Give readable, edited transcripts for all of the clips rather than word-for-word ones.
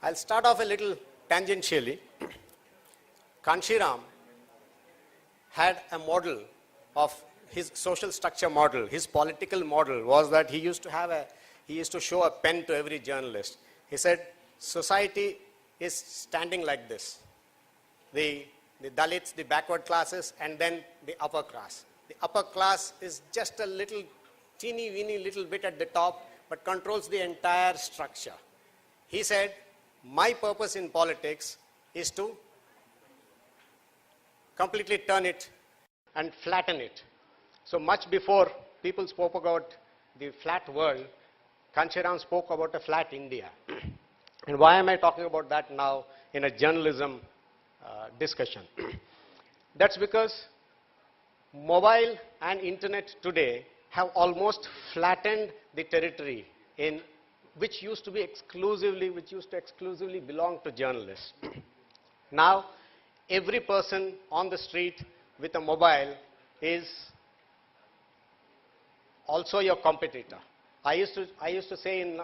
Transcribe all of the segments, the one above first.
I'll start off a little tangentially. Kanshiram had a model of his social structure model. His political model was that he used to show a pen to every journalist. He said, society is standing like this. The Dalits, the backward classes, and then the upper class. The upper class is just a little teeny weeny little bit at the top, but controls the entire structure. He said, my purpose in politics is to completely turn it and flatten it. So much before people spoke about the flat world, Kanshiram spoke about a flat India. And why am I talking about that now in a journalism discussion? That's because mobile and internet today have almost flattened the territory in which used to exclusively belong to journalists. Now, every person on the street with a mobile is also your competitor. I used to say in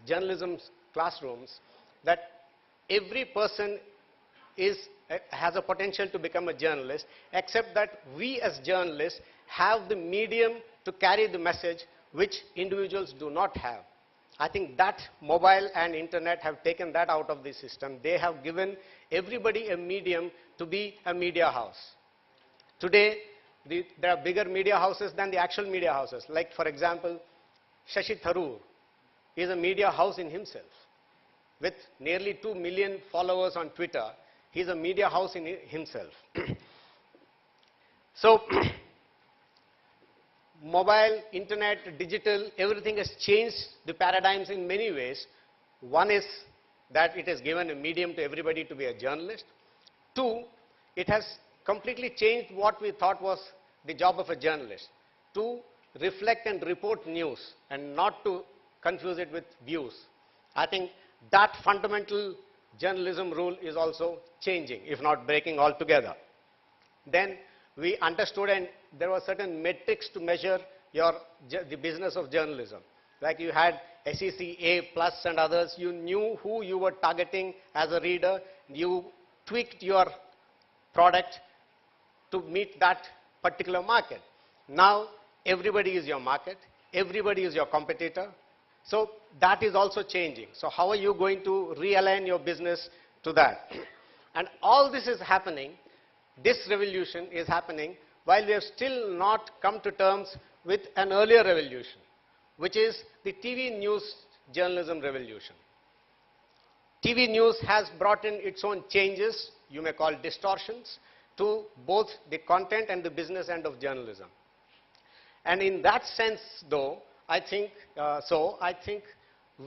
journalism classrooms that every person has a potential to become a journalist, except that we as journalists have the medium to carry the message which individuals do not have. I think that mobile and internet have taken that out of the system. They have given everybody a medium to be a media house. Today, there are bigger media houses than the actual media houses. Like, for example, Shashi Tharoor is a media house in himself. With nearly 2 million followers on Twitter, he's a media house in himself. So, mobile, internet, digital, everything has changed the paradigms in many ways. One is that it has given a medium to everybody to be a journalist. Two, it has completely changed what we thought was the job of a journalist, to reflect and report news and not to confuse it with views. I think that fundamental journalism rule is also changing, if not breaking altogether. Then we understood, and there were certain metrics to measure the business of journalism. Like you had SEC A plus and others, you knew who you were targeting as a reader, you tweaked your product to meet that particular market. Now, everybody is your market, everybody is your competitor. So that is also changing. So how are you going to realign your business to that? And all this is happening, this revolution is happening, while we have still not come to terms with an earlier revolution, which is the TV news journalism revolution. TV news has brought in its own changes, you may call distortions, to both the content and the business end of journalism. And in that sense, though, I think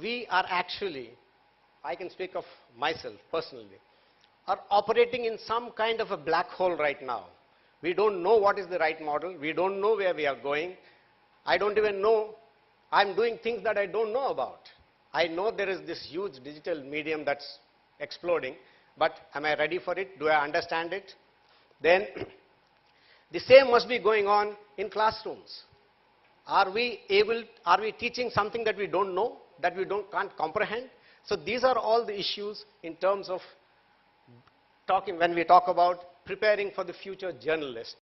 we are actually, I can speak of myself personally, are operating in some kind of a black hole right now. We don't know what is the right model. We don't know where we are going. I don't even know. I'm doing things that I don't know about. I know there is this huge digital medium that's exploding, but am I ready for it? Do I understand it? Then the same must be going on in classrooms. Are we teaching something that we don't know, that we can't comprehend? So these are all the issues in terms of when we talk about preparing for the future journalist.